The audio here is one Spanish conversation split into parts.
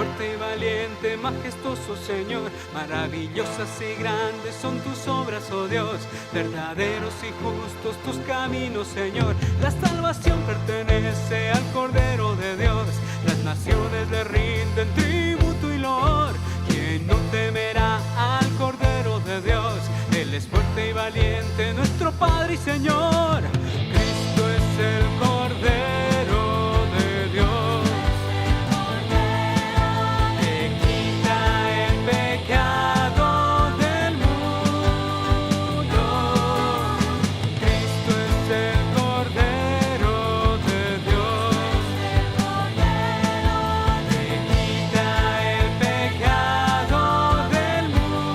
fuerte y valiente, majestuoso Señor. Maravillosas y grandes son tus obras, oh Dios. Verdaderos y justos tus caminos, Señor. La salvación pertenece al Cordero de Dios. Las naciones le rinden tributo y loor. ¿Quién no temerá al Cordero de Dios? Él es fuerte y valiente, nuestro Padre y Señor. Cristo es el Cordero de Dios, que quita el pecado del mundo. Cristo es el Cordero de Dios, que quita el pecado del mundo.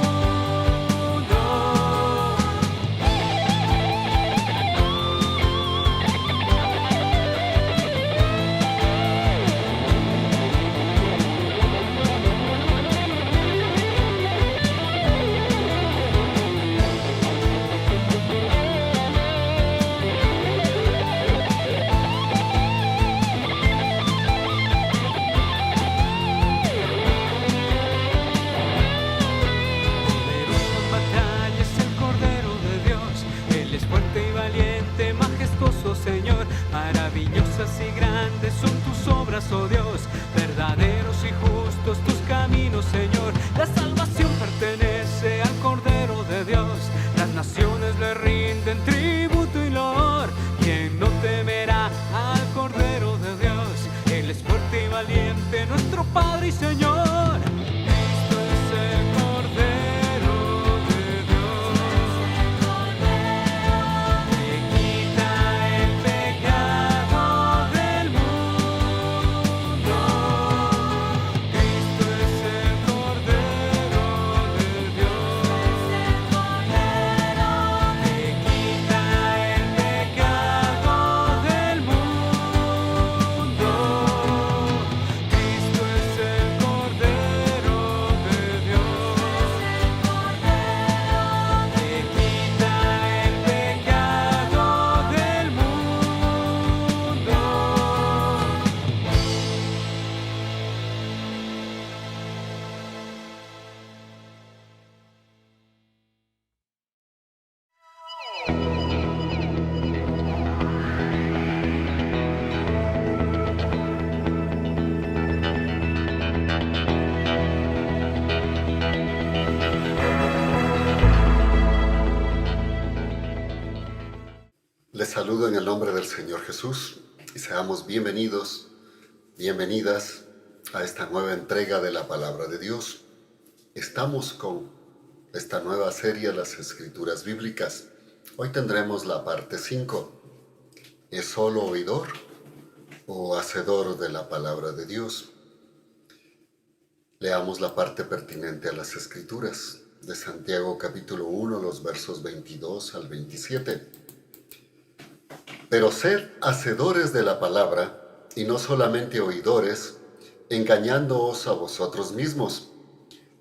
Poderoso en batalla es el Cordero de Dios. Él es fuerte y valiente, majestuoso Señor. Maravillosas y grandes son tus obras, oh Dios. Verdaderos y justos tus caminos, Señor. La salvación pertenece al Cordero de Dios. Las naciones le rinden tributo y loor. ¿Quién no temerá al Cordero de Dios? Él es fuerte y valiente, nuestro Padre y Señor. Cristo es el Cordero de Dios, que quita el pecado del mundo. Cristo es el Cordero de Dios, que quita el pecado del mundo. Cristo es el Cordero de Dios, que quita el pecado del mundo. Les saludo en el nombre del Señor Jesús y seamos bienvenidos, bienvenidas a esta nueva entrega de la Palabra de Dios. Estamos con esta nueva serie, las Escrituras Bíblicas. Hoy tendremos la parte 5. ¿Es solo oidor o hacedor de la Palabra de Dios? Leamos la parte pertinente a las Escrituras de Santiago capítulo 1, los versos 22 al 27. Pero sed hacedores de la palabra, y no solamente oidores, engañándoos a vosotros mismos.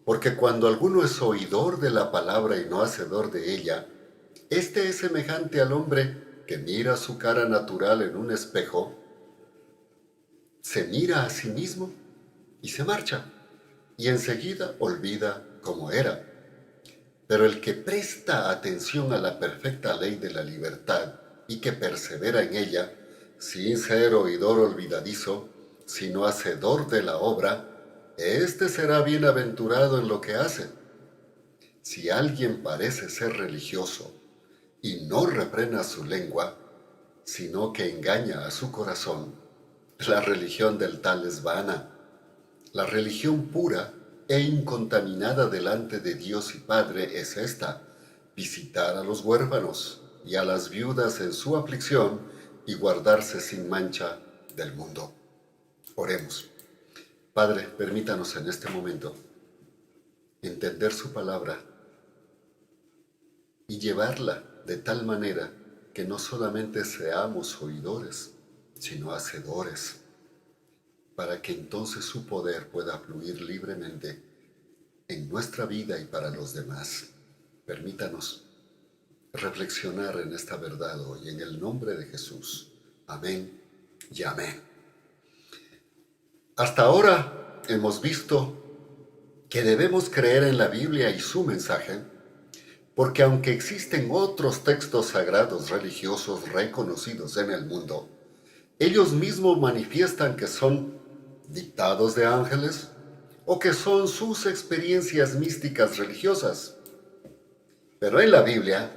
Porque cuando alguno es oidor de la palabra y no hacedor de ella, éste es semejante al hombre que mira su cara natural en un espejo, se mira a sí mismo y se marcha, y enseguida olvida cómo era. Pero el que presta atención a la perfecta ley de la libertad y que persevera en ella, sin ser oidor olvidadizo, sino hacedor de la obra, éste será bienaventurado en lo que hace. Si alguien parece ser religioso y no refrena su lengua, sino que engaña a su corazón, la religión del tal es vana. La religión pura e incontaminada delante de Dios y Padre es esta: visitar a los huérfanos y a las viudas en su aflicción y guardarse sin mancha del mundo. Oremos. Padre, permítanos en este momento entender su palabra y llevarla de tal manera que no solamente seamos oidores, sino hacedores, para que entonces su poder pueda fluir libremente en nuestra vida y para los demás. Permítanos reflexionar en esta verdad hoy, en el nombre de Jesús. Amén y amén. Hasta ahora hemos visto que debemos creer en la Biblia y su mensaje, porque aunque existen otros textos sagrados religiosos reconocidos en el mundo, ellos mismos manifiestan que son dictados de ángeles o que son sus experiencias místicas religiosas. Pero en la Biblia,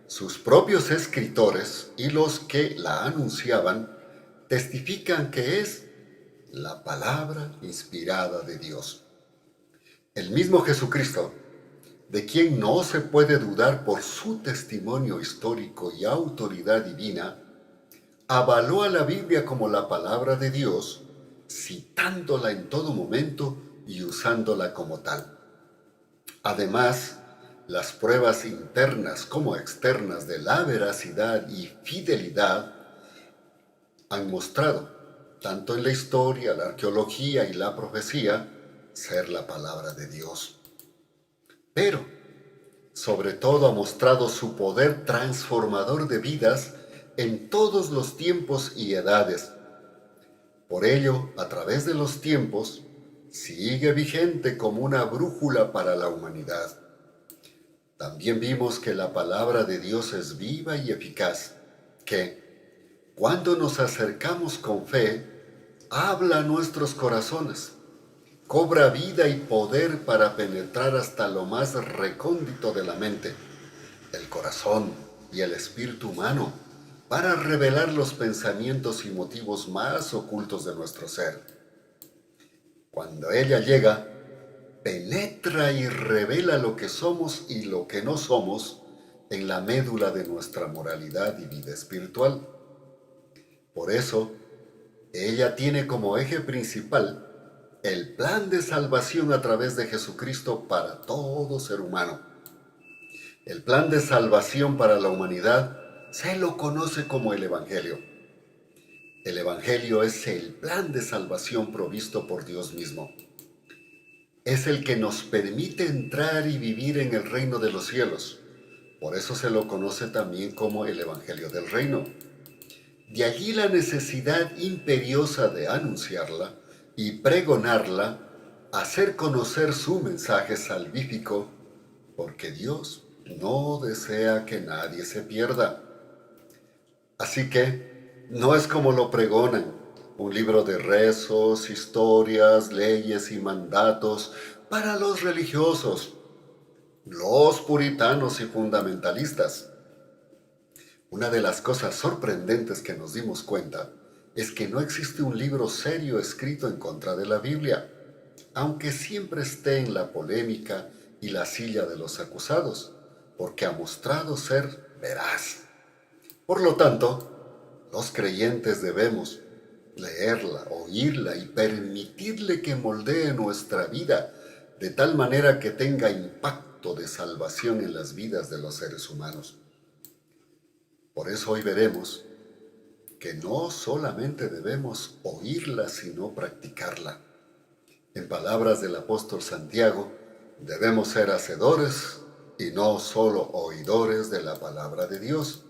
sus propios escritores y los que la anunciaban testifican que es la palabra inspirada de Dios. El mismo Jesucristo, de quien no se puede dudar por su testimonio histórico y autoridad divina, avaló a la Biblia como la palabra de Dios, citándola en todo momento y usándola como tal. Además, las pruebas internas como externas de la veracidad y fidelidad han mostrado, tanto en la historia, la arqueología y la profecía, ser la palabra de Dios. Pero, sobre todo, ha mostrado su poder transformador de vidas en todos los tiempos y edades. Por ello, a través de los tiempos, sigue vigente como una brújula para la humanidad. También vimos que la palabra de Dios es viva y eficaz, que, cuando nos acercamos con fe, habla a nuestros corazones, cobra vida y poder para penetrar hasta lo más recóndito de la mente, el corazón y el espíritu humano, para revelar los pensamientos y motivos más ocultos de nuestro ser. Cuando ella llega, penetra y revela lo que somos y lo que no somos en la médula de nuestra moralidad y vida espiritual. Por eso, ella tiene como eje principal el plan de salvación a través de Jesucristo para todo ser humano. El plan de salvación para la humanidad se lo conoce como el Evangelio. El Evangelio es el plan de salvación provisto por Dios mismo. Es el que nos permite entrar y vivir en el reino de los cielos. Por eso se lo conoce también como el Evangelio del Reino. De allí la necesidad imperiosa de anunciarla y pregonarla, hacer conocer su mensaje salvífico, porque Dios no desea que nadie se pierda. Así que no es como lo pregonan, un libro de rezos, historias, leyes y mandatos para los religiosos, los puritanos y fundamentalistas. Una de las cosas sorprendentes que nos dimos cuenta es que no existe un libro serio escrito en contra de la Biblia, aunque siempre esté en la polémica y la silla de los acusados, porque ha mostrado ser veraz. Por lo tanto, los creyentes debemos leerla, oírla y permitirle que moldee nuestra vida de tal manera que tenga impacto de salvación en las vidas de los seres humanos. Por eso hoy veremos que no solamente debemos oírla, sino practicarla. En palabras del apóstol Santiago, debemos ser hacedores y no solo oidores de la palabra de Dios.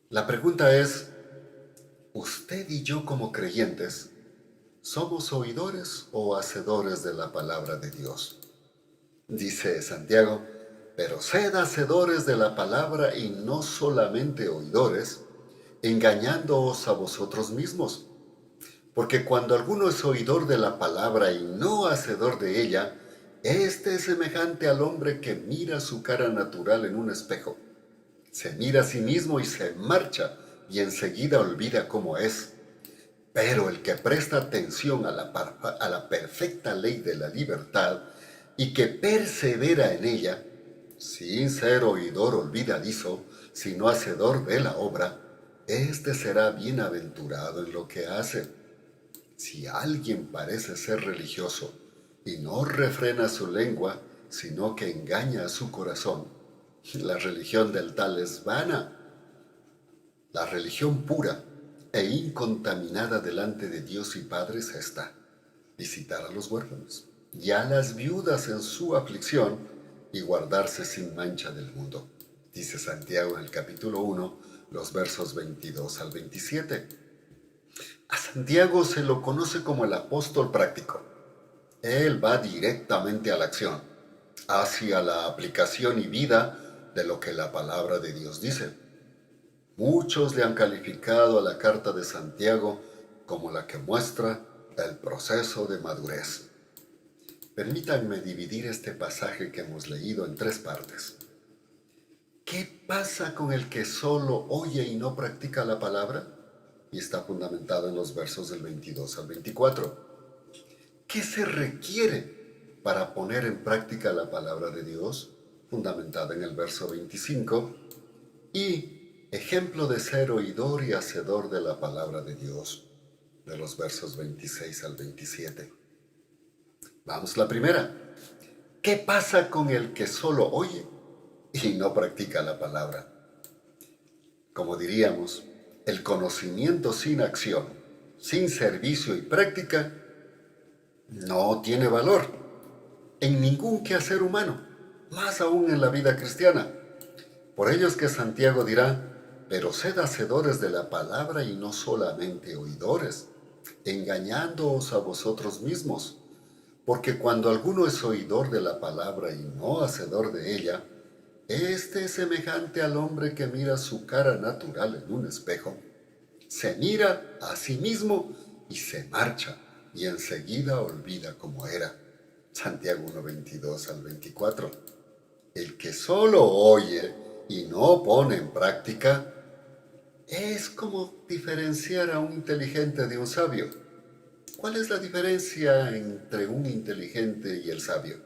La pregunta es, ¿usted y yo como creyentes somos oidores o hacedores de la palabra de Dios? Dice Santiago, pero sed hacedores de la palabra y no solamente oidores, engañándoos a vosotros mismos. Porque cuando alguno es oidor de la palabra y no hacedor de ella, este es semejante al hombre que mira su cara natural en un espejo. Se mira a sí mismo y se marcha y enseguida olvida cómo es. Pero el que presta atención a la perfecta ley de la libertad y que persevera en ella, sin ser oidor olvidadizo, sino hacedor de la obra, éste será bienaventurado en lo que hace. Si alguien parece ser religioso y no refrena su lengua, sino que engaña a su corazón, la religión del tal es vana. La religión pura e incontaminada delante de Dios y Padre es esta: visitar a los huérfanos y a las viudas en su aflicción y guardarse sin mancha del mundo. Dice Santiago en el capítulo 1, los versos 22 al 27. A Santiago se lo conoce como el apóstol práctico. Él va directamente a la acción, hacia la aplicación y vida de lo que la palabra de Dios dice. Muchos le han calificado a la carta de Santiago como la que muestra el proceso de madurez. Permítanme dividir este pasaje que hemos leído en 3 partes. ¿Qué pasa con el que solo oye y no practica la palabra? Y está fundamentado en los versos del 22 al 24. ¿Qué se requiere para poner en práctica la palabra de Dios? Fundamentada en el verso 25. Y ejemplo de ser oidor y hacedor de la palabra de Dios, de los versos 26 al 27. Vamos, la primera. ¿Qué pasa con el que solo oye y no practica la palabra? Como diríamos, el conocimiento sin acción, sin servicio y práctica, no tiene valor en ningún quehacer humano, más aún en la vida cristiana. Por ello es que Santiago dirá, pero sed hacedores de la palabra y no solamente oidores, engañándoos a vosotros mismos. Porque cuando alguno es oidor de la palabra y no hacedor de ella, este es semejante al hombre que mira su cara natural en un espejo. Se mira a sí mismo y se marcha, y enseguida olvida cómo era. Santiago 1, 22 al 24. El que solo oye y no pone en práctica es como diferenciar a un inteligente de un sabio. ¿Cuál es la diferencia entre un inteligente y el sabio?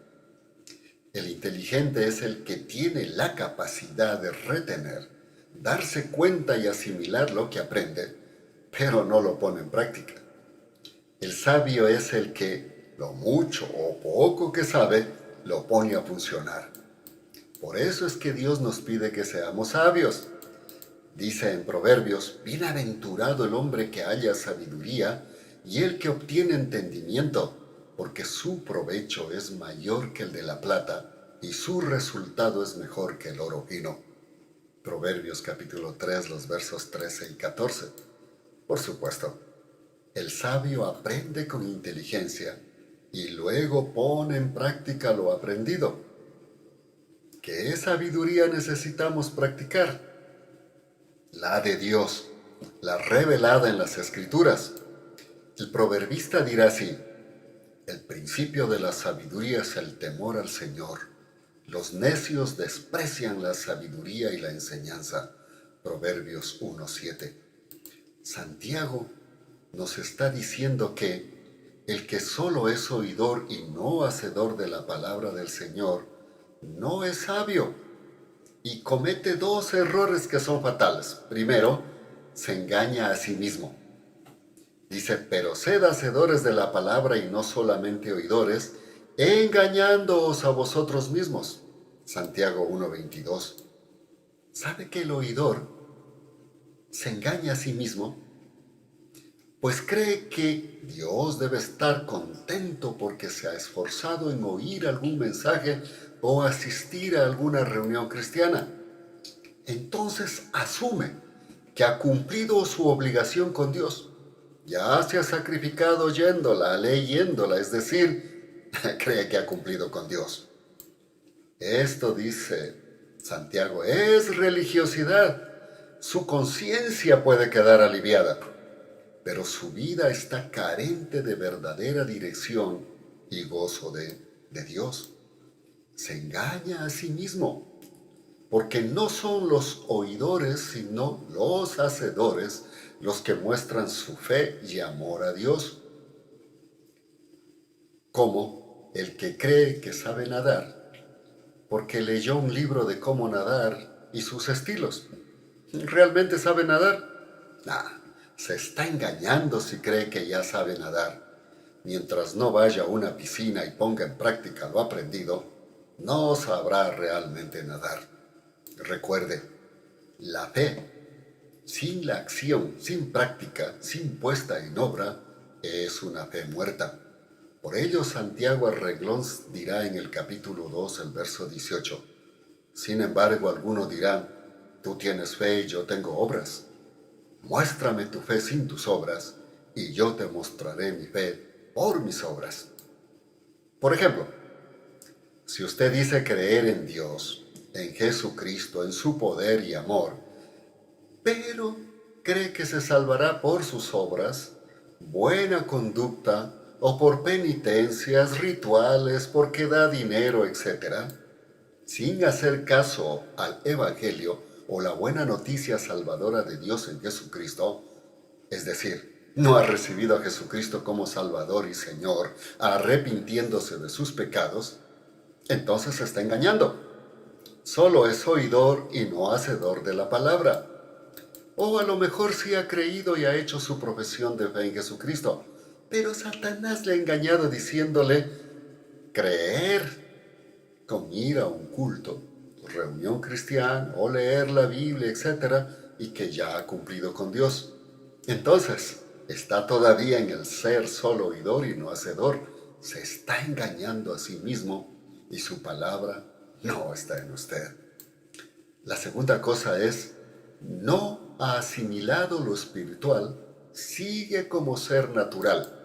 El inteligente es el que tiene la capacidad de retener, darse cuenta y asimilar lo que aprende, pero no lo pone en práctica. El sabio es el que lo mucho o poco que sabe lo pone a funcionar. Por eso es que Dios nos pide que seamos sabios. Dice en Proverbios, bienaventurado el hombre que haya sabiduría y el que obtiene entendimiento, porque su provecho es mayor que el de la plata y su resultado es mejor que el oro fino. Proverbios capítulo 3, los versos 13 y 14. Por supuesto, el sabio aprende con inteligencia y luego pone en práctica lo aprendido. ¿Qué sabiduría necesitamos practicar? La de Dios, la revelada en las Escrituras. El proverbista dirá así, el principio de la sabiduría es el temor al Señor. Los necios desprecian la sabiduría y la enseñanza. Proverbios 1:7. Santiago nos está diciendo que el que solo es oidor y no hacedor de la palabra del Señor no es sabio y comete 2 errores que son fatales. Primero, se engaña a sí mismo. Dice, pero sed hacedores de la palabra y no solamente oidores, engañándoos a vosotros mismos. Santiago 1:22. ¿Sabe que el oidor se engaña a sí mismo? Pues cree que Dios debe estar contento porque se ha esforzado en oír algún mensaje o asistir a alguna reunión cristiana. Entonces asume que ha cumplido su obligación con Dios. Ya se ha sacrificado oyéndola, leyéndola, es decir, cree que ha cumplido con Dios. Esto, dice Santiago, es religiosidad. Su conciencia puede quedar aliviada, pero su vida está carente de verdadera dirección y gozo de Dios. Se engaña a sí mismo, porque no son los oidores, sino los hacedores los que muestran su fe y amor a Dios. Como el que cree que sabe nadar, porque leyó un libro de cómo nadar y sus estilos. ¿Realmente sabe nadar? Nah, se está engañando si cree que ya sabe nadar. Mientras no vaya a una piscina y ponga en práctica lo aprendido, no sabrá realmente nadar. Recuerde, la fe, sin la acción, sin práctica, sin puesta en obra, es una fe muerta. Por ello Santiago a reglón dirá en el capítulo 2, el verso 18, sin embargo alguno dirá, tú tienes fe y yo tengo obras. Muéstrame tu fe sin tus obras, y yo te mostraré mi fe por mis obras. Por ejemplo, si usted dice creer en Dios, en Jesucristo, en su poder y amor, pero cree que se salvará por sus obras, buena conducta o por penitencias, rituales, porque da dinero, etc., sin hacer caso al Evangelio o la buena noticia salvadora de Dios en Jesucristo, es decir, no ha recibido a Jesucristo como Salvador y Señor, arrepintiéndose de sus pecados, entonces se está engañando. Solo es oidor y no hacedor de la palabra. O a lo mejor sí ha creído y ha hecho su profesión de fe en Jesucristo, pero Satanás le ha engañado diciéndole creer con ir a un culto, reunión cristiana o leer la Biblia, etc., y que ya ha cumplido con Dios. Entonces, está todavía en el ser solo oidor y no hacedor. Se está engañando a sí mismo y su palabra no está en usted. La segunda cosa es, no ha asimilado lo espiritual, sigue como ser natural.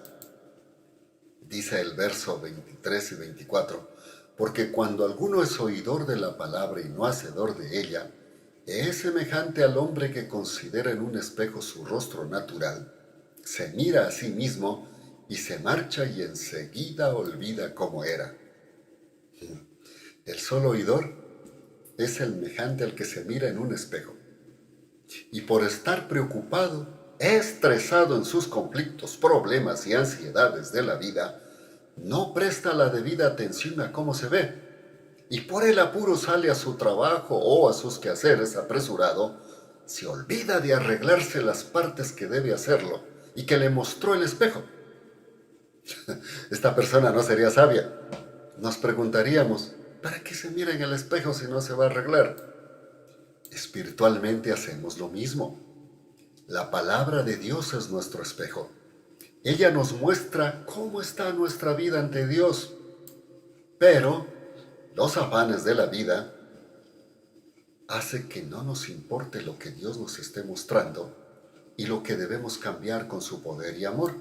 Dice el verso 23 y 24, porque cuando alguno es oidor de la palabra y no hacedor de ella, es semejante al hombre que considera en un espejo su rostro natural, se mira a sí mismo y se marcha y enseguida olvida cómo era. El solo oidor es semejante al que se mira en un espejo y por estar preocupado, estresado en sus conflictos, problemas y ansiedades de la vida, no presta la debida atención a cómo se ve y por el apuro sale a su trabajo o a sus quehaceres apresurado, se olvida de arreglarse las partes que debe hacerlo y que le mostró el espejo. Esta persona no sería sabia. Nos preguntaríamos, ¿para qué se mira en el espejo si no se va a arreglar? Espiritualmente hacemos lo mismo. La palabra de Dios es nuestro espejo. Ella nos muestra cómo está nuestra vida ante Dios. Pero los afanes de la vida hacen que no nos importe lo que Dios nos esté mostrando y lo que debemos cambiar con su poder y amor.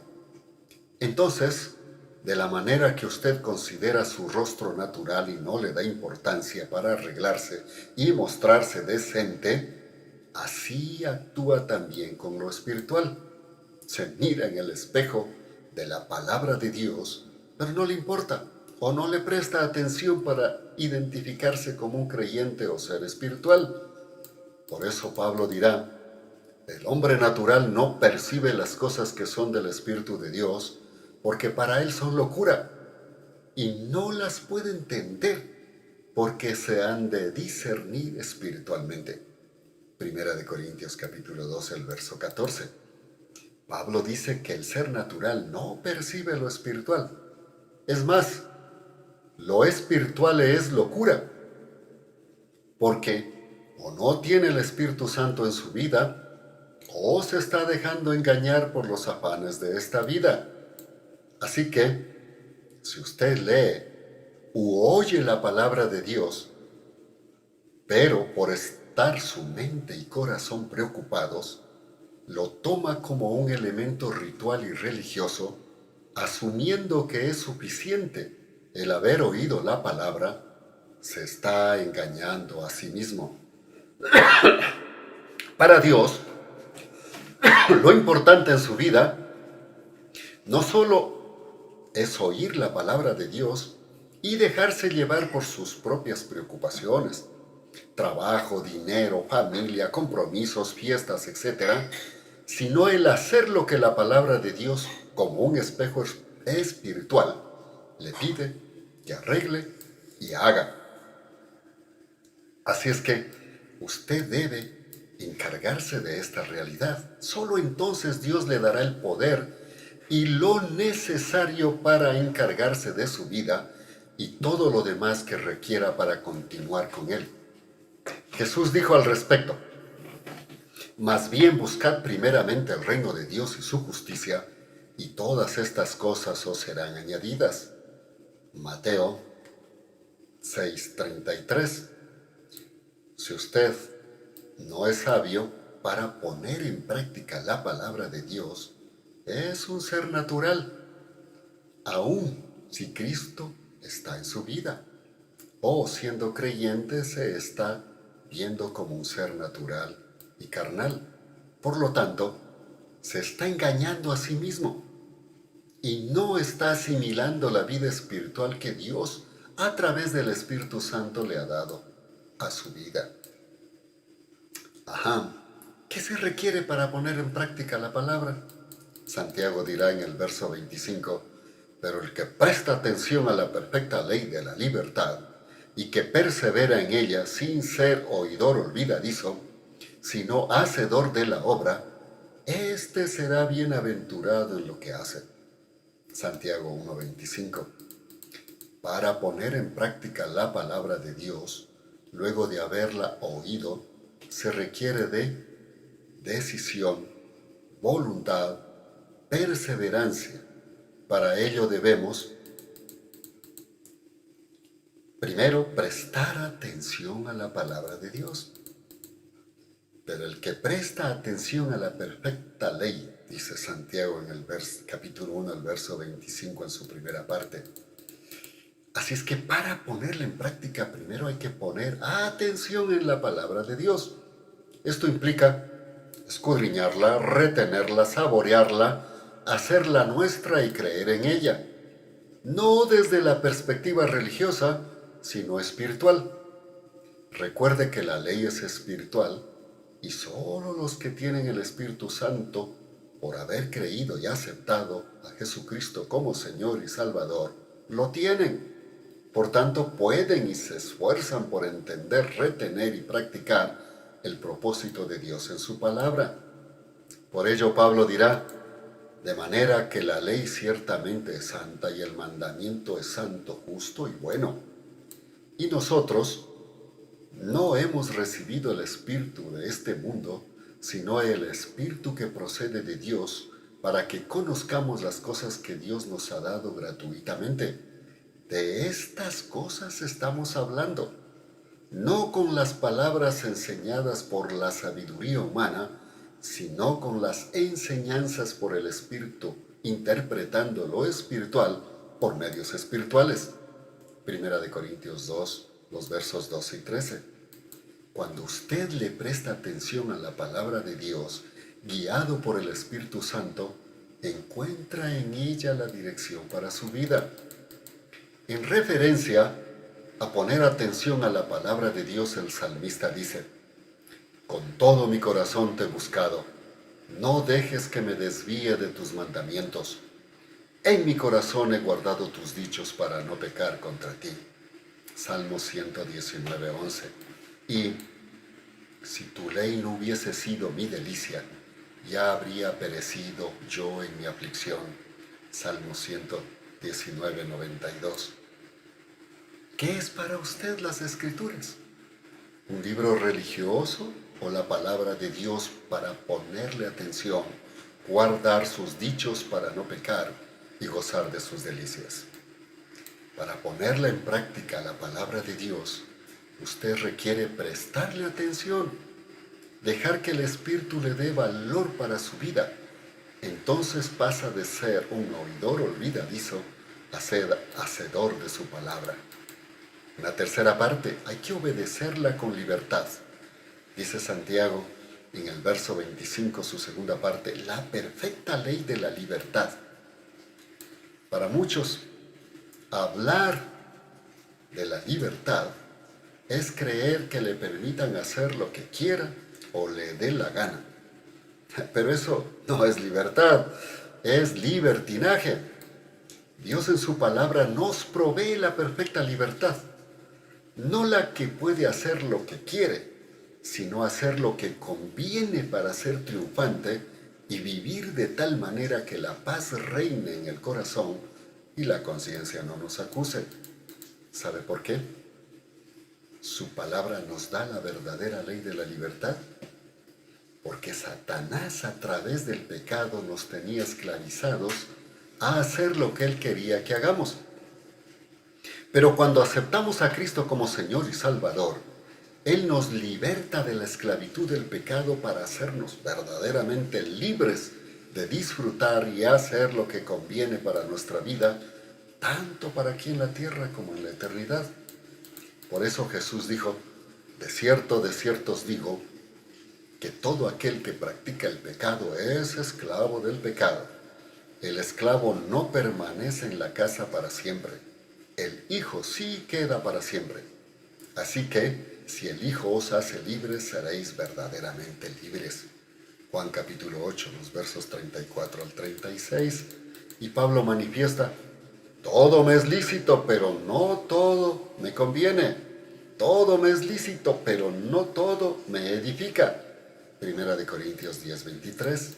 Entonces, de la manera que usted considera su rostro natural y no le da importancia para arreglarse y mostrarse decente, así actúa también con lo espiritual. Se mira en el espejo de la palabra de Dios, pero no le importa o no le presta atención para identificarse como un creyente o ser espiritual. Por eso Pablo dirá, el hombre natural no percibe las cosas que son del Espíritu de Dios, porque para él son locura, y no las puede entender, porque se han de discernir espiritualmente. Primera de Corintios capítulo 12, el verso 14. Pablo dice que el ser natural no percibe lo espiritual. Es más, lo espiritual es locura, porque o no tiene el Espíritu Santo en su vida, o se está dejando engañar por los afanes de esta vida. Así que, si usted lee u oye la palabra de Dios, pero por estar su mente y corazón preocupados, lo toma como un elemento ritual y religioso, asumiendo que es suficiente el haber oído la palabra, se está engañando a sí mismo. Para Dios, lo importante en su vida no solo es oír la palabra de Dios y dejarse llevar por sus propias preocupaciones, trabajo, dinero, familia, compromisos, fiestas, etc., sino el hacer lo que la palabra de Dios, como un espejo espiritual, le pide que arregle y haga. Así es que usted debe encargarse de esta realidad. Solo entonces Dios le dará el poder y lo necesario para encargarse de su vida y todo lo demás que requiera para continuar con Él. Jesús dijo al respecto, más bien buscad primeramente el reino de Dios y su justicia, y todas estas cosas os serán añadidas. Mateo 6:33. Si usted no es sabio para poner en práctica la palabra de Dios, es un ser natural, aun si Cristo está en su vida. O siendo creyente se está viendo como un ser natural y carnal. Por lo tanto, se está engañando a sí mismo y no está asimilando la vida espiritual que Dios a través del Espíritu Santo le ha dado a su vida. Ajá, ¿qué se requiere para poner en práctica la palabra? Santiago dirá en el verso 25, pero el que presta atención a la perfecta ley de la libertad y que persevera en ella sin ser oidor olvidadizo, sino hacedor de la obra, éste será bienaventurado en lo que hace. Santiago 1:25. Para poner en práctica la palabra de Dios, luego de haberla oído, se requiere de decisión, voluntad, perseverancia. Para ello debemos, primero, prestar atención a la palabra de Dios. Pero el que presta atención a la perfecta ley, dice Santiago en el capítulo 1, el verso 25 en su primera parte. Así es que para ponerla en práctica, primero hay que poner atención en la palabra de Dios. Esto implica escudriñarla, retenerla, saborearla, hacerla nuestra y creer en ella. No desde la perspectiva religiosa, sino espiritual. Recuerde que la ley es espiritual y solo los que tienen el Espíritu Santo, por haber creído y aceptado a Jesucristo como Señor y Salvador, lo tienen. Por tanto, pueden y se esfuerzan por entender, retener y practicar el propósito de Dios en su palabra. Por ello Pablo dirá, de manera que la ley ciertamente es santa y el mandamiento es santo, justo y bueno. Y nosotros no hemos recibido el espíritu de este mundo, sino el espíritu que procede de Dios, para que conozcamos las cosas que Dios nos ha dado gratuitamente. De estas cosas estamos hablando, no con las palabras enseñadas por la sabiduría humana, sino con las enseñanzas por el Espíritu, interpretando lo espiritual por medios espirituales. Primera de Corintios 2, los versos 12 y 13. Cuando usted le presta atención a la palabra de Dios, guiado por el Espíritu Santo, encuentra en ella la dirección para su vida. En referencia a poner atención a la palabra de Dios, el salmista dice, con todo mi corazón te he buscado, no dejes que me desvíe de tus mandamientos. En mi corazón he guardado tus dichos para no pecar contra ti. Salmo 119, 11. Y si tu ley no hubiese sido mi delicia, ya habría perecido yo en mi aflicción. Salmo 119, 92. ¿Qué es para usted las Escrituras? ¿Un libro religioso o la palabra de Dios para ponerle atención, guardar sus dichos para no pecar y gozar de sus delicias? Para ponerla en práctica la palabra de Dios, usted requiere prestarle atención, dejar que el Espíritu le dé valor para su vida. Entonces pasa de ser un oidor olvidadizo a ser hacedor de su palabra. En la tercera parte, hay que obedecerla con libertad. Dice Santiago en el verso 25, su segunda parte, la perfecta ley de la libertad. Para muchos, hablar de la libertad es creer que le permitan hacer lo que quiera o le dé la gana. Pero eso no es libertad, es libertinaje. Dios en su palabra nos provee la perfecta libertad. No la que puede hacer lo que quiere, sino hacer lo que conviene para ser triunfante y vivir de tal manera que la paz reine en el corazón y la conciencia no nos acuse. ¿Sabe por qué? Su palabra nos da la verdadera ley de la libertad, porque Satanás a través del pecado nos tenía esclavizados a hacer lo que él quería que hagamos. Pero cuando aceptamos a Cristo como Señor y Salvador, Él nos liberta de la esclavitud del pecado para hacernos verdaderamente libres de disfrutar y hacer lo que conviene para nuestra vida tanto para aquí en la tierra como en la eternidad. Por eso Jesús dijo, de cierto os digo, que todo aquel que practica el pecado es esclavo del pecado. El esclavo no permanece en la casa para siempre. El Hijo sí queda para siempre. Así que, si el Hijo os hace libres, seréis verdaderamente libres. Juan capítulo 8, los versos 34 al 36. Y Pablo manifiesta, todo me es lícito, pero no todo me conviene. Todo me es lícito, pero no todo me edifica. Primera de Corintios 10, 23.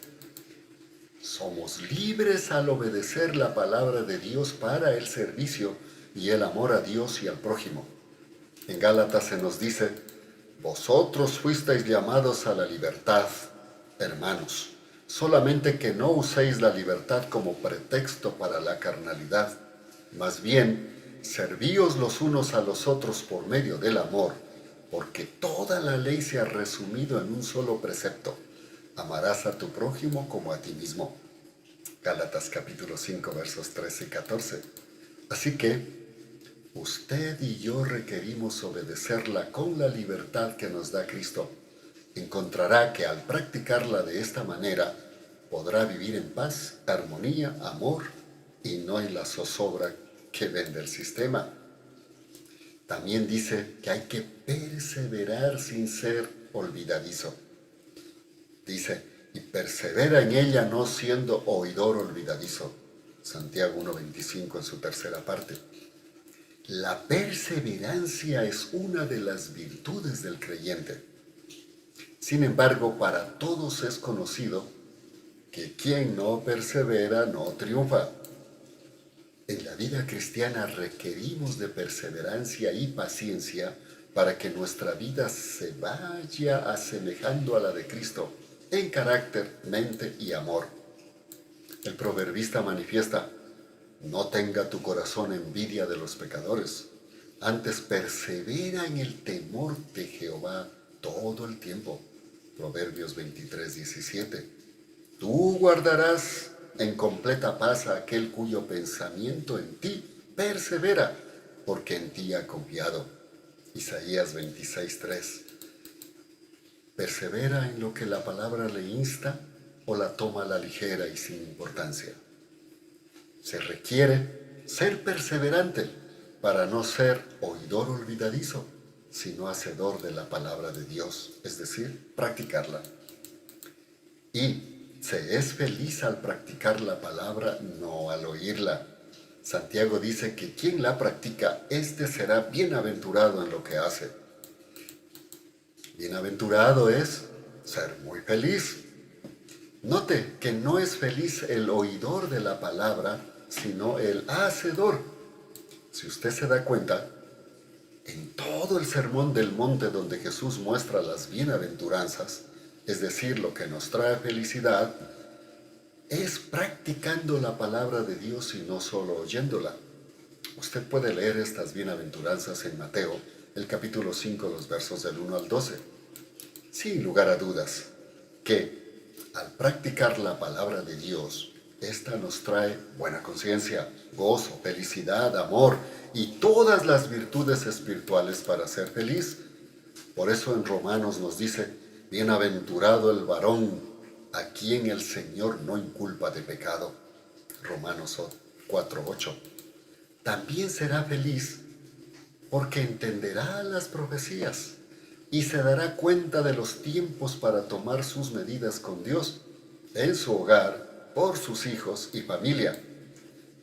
Somos libres al obedecer la palabra de Dios para el servicio y el amor a Dios y al prójimo. En Gálatas se nos dice, vosotros fuisteis llamados a la libertad, hermanos, solamente que no uséis la libertad como pretexto para la carnalidad. Más bien, servíos los unos a los otros por medio del amor, porque toda la ley se ha resumido en un solo precepto. Amarás a tu prójimo como a ti mismo. Gálatas capítulo 5, versos 13 y 14. Así que, usted y yo requerimos obedecerla con la libertad que nos da Cristo. Encontrará que al practicarla de esta manera, podrá vivir en paz, armonía, amor y no en la zozobra que vende el sistema. También dice que hay que perseverar sin ser olvidadizo. Dice, y persevera en ella no siendo oidor olvidadizo. Santiago 1:25 en su tercera parte. La perseverancia es una de las virtudes del creyente. Sin embargo, para todos es conocido que quien no persevera no triunfa. En la vida cristiana requerimos de perseverancia y paciencia para que nuestra vida se vaya asemejando a la de Cristo en carácter, mente y amor. El proverbista manifiesta, no tenga tu corazón envidia de los pecadores, antes persevera en el temor de Jehová todo el tiempo. Proverbios 23:17. Tú guardarás en completa paz a aquel cuyo pensamiento en ti persevera, porque en ti ha confiado. Isaías 26:3. ¿Persevera en lo que la palabra le insta o la toma a la ligera y sin importancia? Se requiere ser perseverante para no ser oidor olvidadizo, sino hacedor de la palabra de Dios, es decir, practicarla. Y se es feliz al practicar la palabra, no al oírla. Santiago dice que quien la practica, éste será bienaventurado en lo que hace. Bienaventurado es ser muy feliz. Note que no es feliz el oidor de la palabra, sino el hacedor. Si usted se da cuenta, en todo el sermón del monte donde Jesús muestra las bienaventuranzas, es decir, lo que nos trae felicidad, es practicando la palabra de Dios y no solo oyéndola. Usted puede leer estas bienaventuranzas en Mateo, el capítulo 5, los versos del 1 al 12. Sin lugar a dudas, que al practicar la palabra de Dios, esta nos trae buena conciencia, gozo, felicidad, amor y todas las virtudes espirituales para ser feliz. Por eso en Romanos nos dice, bienaventurado el varón a quien el Señor no inculpa de pecado. Romanos 4:8. También será feliz porque entenderá las profecías y se dará cuenta de los tiempos para tomar sus medidas con Dios, en su hogar, por sus hijos y familia.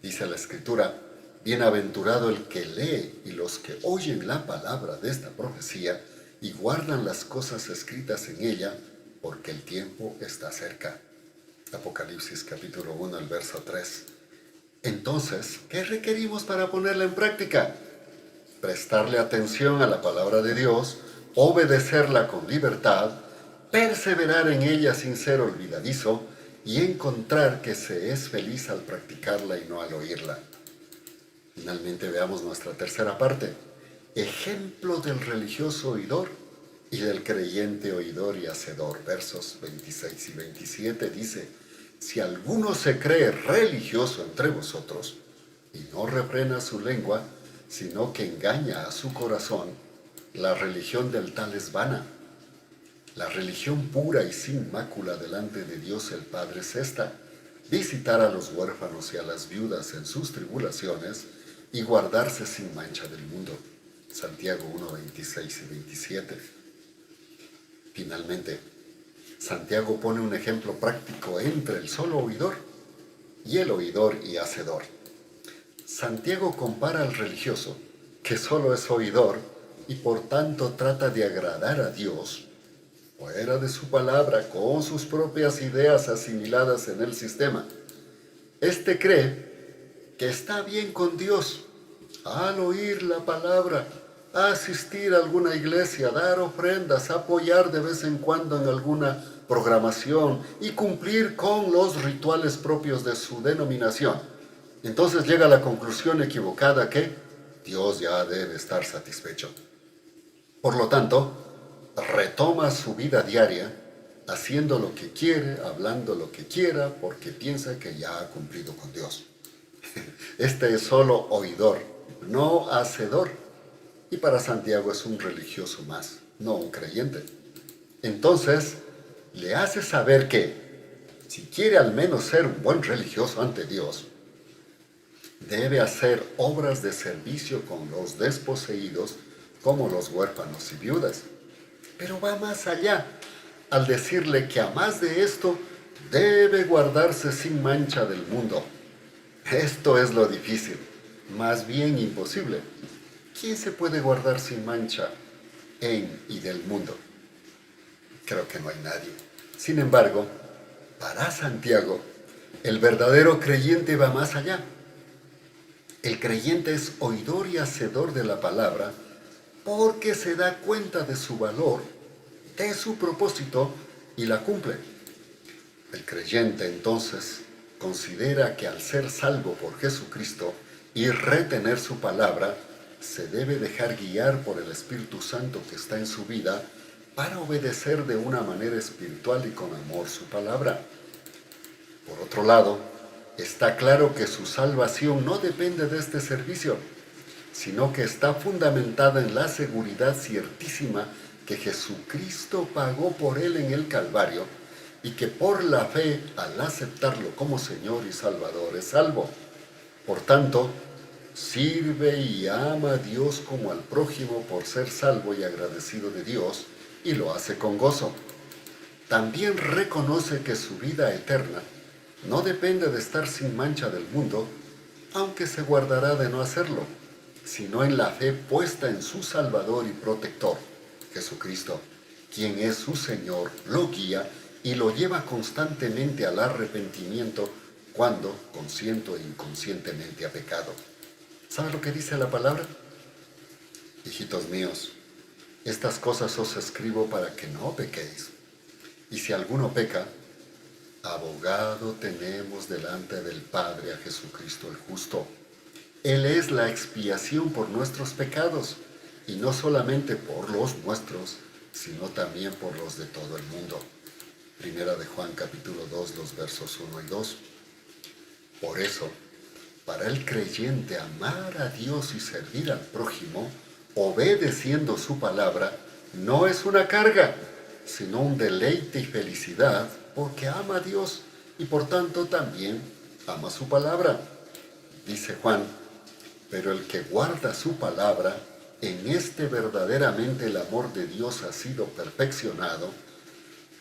Dice la Escritura, bienaventurado el que lee y los que oyen la palabra de esta profecía y guardan las cosas escritas en ella, porque el tiempo está cerca. Apocalipsis capítulo 1, el verso 3. Entonces, ¿qué requerimos para ponerla en práctica? Prestarle atención a la palabra de Dios, obedecerla con libertad, perseverar en ella sin ser olvidadizo y encontrar que se es feliz al practicarla y no al oírla. Finalmente veamos nuestra tercera parte. Ejemplo del religioso oidor y del creyente oidor y hacedor. Versos 26 y 27 dice, si alguno se cree religioso entre vosotros y no refrena su lengua, sino que engaña a su corazón, la religión del tal es vana. La religión pura y sin mácula delante de Dios el Padre es esta: visitar a los huérfanos y a las viudas en sus tribulaciones y guardarse sin mancha del mundo. Santiago 1, 26 y 27. Finalmente, Santiago pone un ejemplo práctico entre el solo oidor y el oidor y hacedor. Santiago compara al religioso, que solo es oidor y por tanto trata de agradar a Dios, fuera de su palabra, con sus propias ideas asimiladas en el sistema. Este cree que está bien con Dios al oír la palabra, asistir a alguna iglesia, dar ofrendas, apoyar de vez en cuando en alguna programación y cumplir con los rituales propios de su denominación. Entonces llega a la conclusión equivocada que Dios ya debe estar satisfecho. Por lo tanto, retoma su vida diaria, haciendo lo que quiere, hablando lo que quiera, porque piensa que ya ha cumplido con Dios. Este es solo oidor, no hacedor. Y para Santiago es un religioso más, no un creyente. Entonces, le hace saber que, si quiere al menos ser un buen religioso ante Dios, debe hacer obras de servicio con los desposeídos, como los huérfanos y viudas. Pero va más allá, al decirle que a más de esto, debe guardarse sin mancha del mundo. Esto es lo difícil, más bien imposible. ¿Quién se puede guardar sin mancha en y del mundo? Creo que no hay nadie. Sin embargo, para Santiago, el verdadero creyente va más allá. El creyente es oidor y hacedor de la palabra porque se da cuenta de su valor, de su propósito y la cumple. El creyente entonces considera que al ser salvo por Jesucristo y retener su palabra, se debe dejar guiar por el Espíritu Santo que está en su vida para obedecer de una manera espiritual y con amor su palabra. Por otro lado, está claro que su salvación no depende de este servicio, sino que está fundamentada en la seguridad ciertísima que Jesucristo pagó por él en el Calvario y que por la fe, al aceptarlo como Señor y Salvador, es salvo. Por tanto, sirve y ama a Dios como al prójimo por ser salvo y agradecido de Dios, y lo hace con gozo. También reconoce que su vida eterna no depende de estar sin mancha del mundo, aunque se guardará de no hacerlo, sino en la fe puesta en su Salvador y Protector, Jesucristo, quien es su Señor, lo guía y lo lleva constantemente al arrepentimiento cuando, consciente e inconscientemente, ha pecado. ¿Sabe lo que dice la palabra? Hijitos míos, estas cosas os escribo para que no pequéis. Y si alguno peca, abogado tenemos delante del Padre a Jesucristo el justo. Él es la expiación por nuestros pecados, y no solamente por los nuestros, sino también por los de todo el mundo. Primera de Juan capítulo 2, los versos 1 y 2. Por eso, para el creyente amar a Dios y servir al prójimo, obedeciendo su palabra, no es una carga, sino un deleite y felicidad, porque ama a Dios y por tanto también ama su palabra. Dice Juan, pero el que guarda su palabra, en este verdaderamente el amor de Dios ha sido perfeccionado.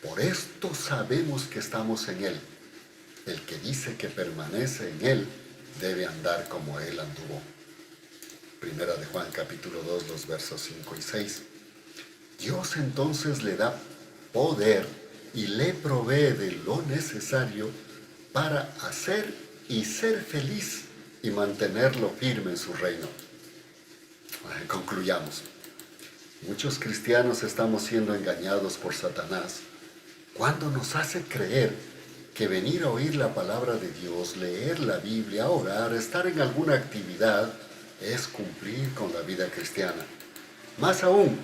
Por esto sabemos que estamos en Él. El que dice que permanece en Él, debe andar como Él anduvo. Primera de Juan capítulo 2, los versos 5 y 6. Dios entonces le da poder y le provee de lo necesario para hacer y ser feliz y mantenerlo firme en su reino. Concluyamos. Muchos cristianos estamos siendo engañados por Satanás cuando nos hace creer que venir a oír la palabra de Dios, leer la Biblia, orar, estar en alguna actividad, es cumplir con la vida cristiana. Más aún,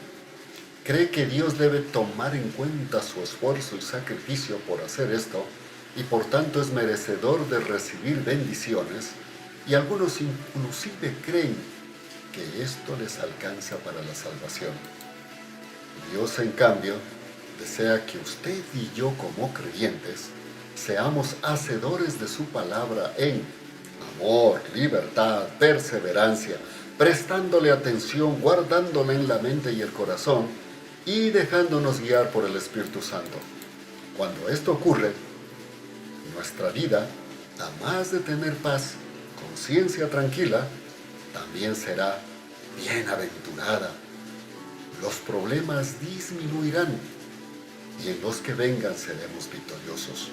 cree que Dios debe tomar en cuenta su esfuerzo y sacrificio por hacer esto, y por tanto es merecedor de recibir bendiciones, y algunos inclusive creen que esto les alcanza para la salvación. Dios, en cambio, desea que usted y yo como creyentes seamos hacedores de su palabra en amor, libertad, perseverancia, prestándole atención, guardándola en la mente y el corazón y dejándonos guiar por el Espíritu Santo. Cuando esto ocurre, nuestra vida, además de tener paz, conciencia tranquila, también será bienaventurada. Los problemas disminuirán y en los que vengan seremos victoriosos.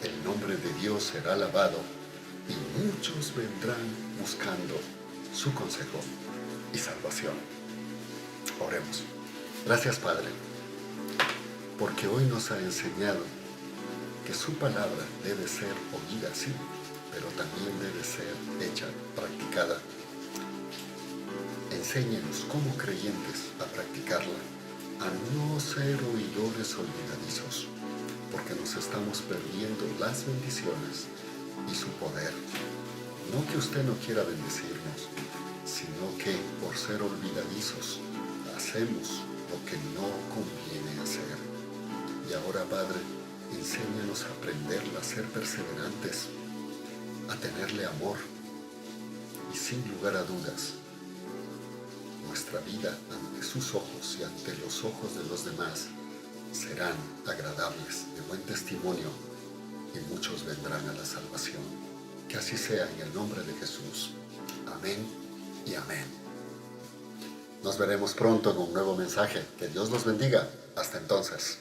El nombre de Dios será alabado y muchos vendrán buscando su consejo y salvación. Oremos. Gracias, Padre, porque hoy nos ha enseñado que su palabra debe ser oída, sí, pero también debe ser hecha, practicada. Enséñenos como creyentes a practicarla, a no ser oidores olvidadizos, porque nos estamos perdiendo las bendiciones y su poder. No que usted no quiera bendecirnos, sino que por ser olvidadizos hacemos lo que no conviene hacer. Y ahora, Padre, enséñanos a aprender a ser perseverantes, a tenerle amor y sin lugar a dudas, nuestra vida ante sus ojos y ante los ojos de los demás serán agradables, de buen testimonio, y muchos vendrán a la salvación. Que así sea en el nombre de Jesús. Amén y amén. Nos veremos pronto en un nuevo mensaje. Que Dios los bendiga. Hasta entonces.